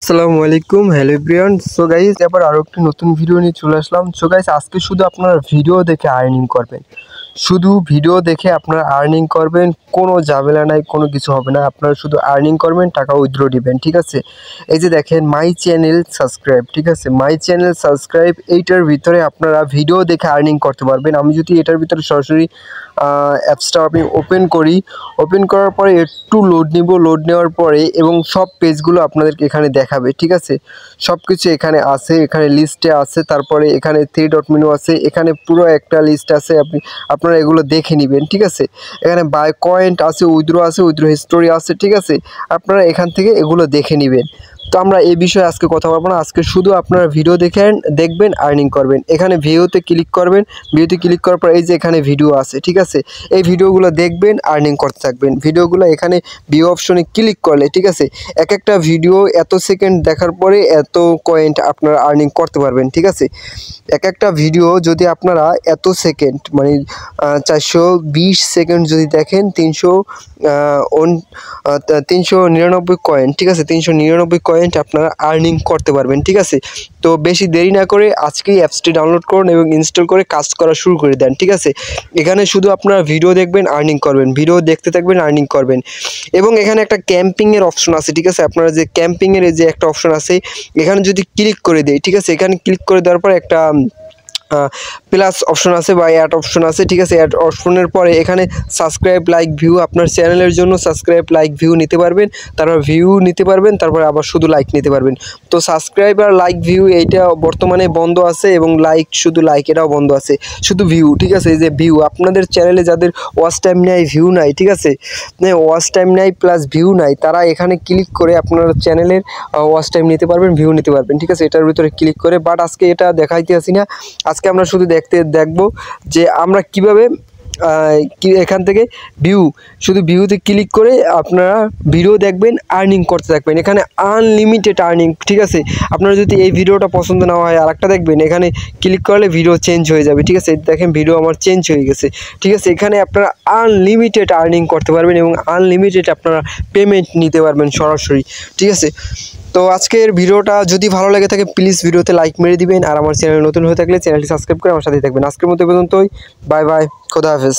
আসসালামু আলাইকুম, hello everyone. So guys, এবার আরও একটি নতুন ভিডিও নিয়ে চলে আসলাম। সো গাইস, আজকে শুধু আপনারা ভিডিও দেখে আর্নিং করবেন, শুধু ভিডিও দেখে আপনারা আর্নিং করবেন, কোনো ঝামেলা নাই, কোনো কিছু হবে না। আপনারা শুধু আর্নিং করবেন, টাকা উইথড্র দিবেন, ঠিক আছে। এই যে দেখেন মাই চ্যানেল সাবস্ক্রাইব, ঠিক আছে, মাই চ্যানেল সাবস্ক্রাইব, এইটার ভিতরে আপনারা ভিডিও দেখে আর্নিং করতে পারবেন। আমি যদি এটার ভিতরে সরাসরি অ্যাপসটা আমি ওপেন করি, ওপেন করার পরে একটু লোড নিব, লোড নেওয়ার পরে এবং সব পেজগুলো আপনাদেরকে এখানে দেখাবে, ঠিক আছে। সব কিছু এখানে আছে, এখানে লিস্টে আছে, তারপরে এখানে 3 ডট মেনু আছে, এখানে পুরো একটা লিস্ট আছে। আপনারা এগুলো দেখে নেবেন, ঠিক আছে। এখানে বাই কয়েন্ট আছে, উইথড্র আছে, উইথড্র হিস্টোরি আছে, ঠিক আছে। আপনারা এখান থেকে এগুলো দেখে নেবেন। তো আমরা এই বিষয়ে আজকে কথা বলবো না, আজকে শুধু আপনারা ভিডিও দেখবেন, আর্নিং করবেন। এখানে ভিউতে ক্লিক করবেন, ভিউতে ক্লিক করার পর এই যে এখানে ভিডিও আছে, ঠিক আছে। এই ভিডিওগুলো দেখবেন, আর্নিং করতে থাকবেন। ভিডিওগুলো এখানে ভিউ অপশনে ক্লিক করলে, ঠিক আছে, এক একটা ভিডিও এত সেকেন্ড দেখার পরে এত কয়েন্ট আপনারা আর্নিং করতে পারবেন, ঠিক আছে। এক একটা ভিডিও যদি আপনারা এত সেকেন্ড মানে 420 সেকেন্ড যদি দেখেন, 399 কয়েন, ঠিক আছে, 399 কয়েন্ট আপনারা আর্নিং করতে পারবেন, ঠিক আছে। তো বেশি দেরি না করে আজকেই অ্যাপসটি ডাউনলোড করুন এবং ইনস্টল করে কাজ করা শুরু করে দেন, ঠিক আছে। এখানে শুধু আপনারা ভিডিও দেখবেন, আর্নিং করবেন, ভিডিও দেখতে থাকবেন, আর্নিং করবেন। এবং এখানে একটা ক্যাম্পিংয়ের অপশন আছে, ঠিক আছে। আপনারা যে ক্যাম্পিংয়ের যে একটা অপশন আছে, এখানে যদি ক্লিক করে দেয়, ঠিক আছে, এখানে ক্লিক করে দেওয়ার পর একটা প্লাস অপশন আছে বা অ্যাড অপশন আছে, ঠিক আছে। অ্যাড অপশনের পরে এখানে সাবস্ক্রাইব, লাইক, ভিউ, আপনার চ্যানেলের জন্য সাবস্ক্রাইব, লাইক, ভিউ নিতে পারবেন, তারপর ভিউ নিতে পারবেন, তারপরে আবার শুধু লাইক নিতে পারবেন। তো সাবস্ক্রাইব আর লাইক, ভিউ এইটা বর্তমানে বন্ধ আছে এবং লাইক, শুধু লাইক এটাও বন্ধ আছে, শুধু ভিউ, ঠিক আছে। এই যে ভিউ, আপনাদের চ্যানেলে যাদের ওয়াচ টাইম নাই, ভিউ নাই, ঠিক আছে, ওয়াচ টাইম নাই প্লাস ভিউ নাই, তারা এখানে ক্লিক করে আপনার চ্যানেলের ওয়াচ টাইম নিতে পারবেন, ভিউ নিতে পারবেন, ঠিক আছে। এটার ভিতরে ক্লিক করে, বাট আজকে এটা দেখাইতে আসি না। আজকে আমরা শুধু দেখব যে আমরা কিভাবে এখান থেকে শুধু ভিউতে ক্লিক করে আপনারা ভিডিও দেখবেন, আর্নিং করতে থাকবেন। এখানে আনলিমিটেড আর্নিং, ঠিক আছে। আপনারা যদি এই ভিডিওটা পছন্দ না হয় আরেকটা দেখবেন, এখানে ক্লিক করলে ভিডিও চেঞ্জ হয়ে যাবে, ঠিক আছে। দেখেন ভিডিও আমার চেঞ্জ হয়ে গেছে, ঠিক আছে। এখানে আপনারা আনলিমিটেড আর্নিং করতে পারবেন এবং আনলিমিটেড আপনারা পেমেন্ট নিতে পারবেন সরাসরি, ঠিক আছে। তো আজকের ভিডিওটা যদি ভালো লাগে থাকে প্লিজ ভিডিওতে লাইক মেরে দিবেন, আর আমার চ্যানেল নতুন হয়ে থাকলে চ্যানেলটি সাবস্ক্রাইব করে আমার সাথেই থাকবেন। আজকের মতো পর্যন্তই, বাই বাই, খোদা হাফেজ।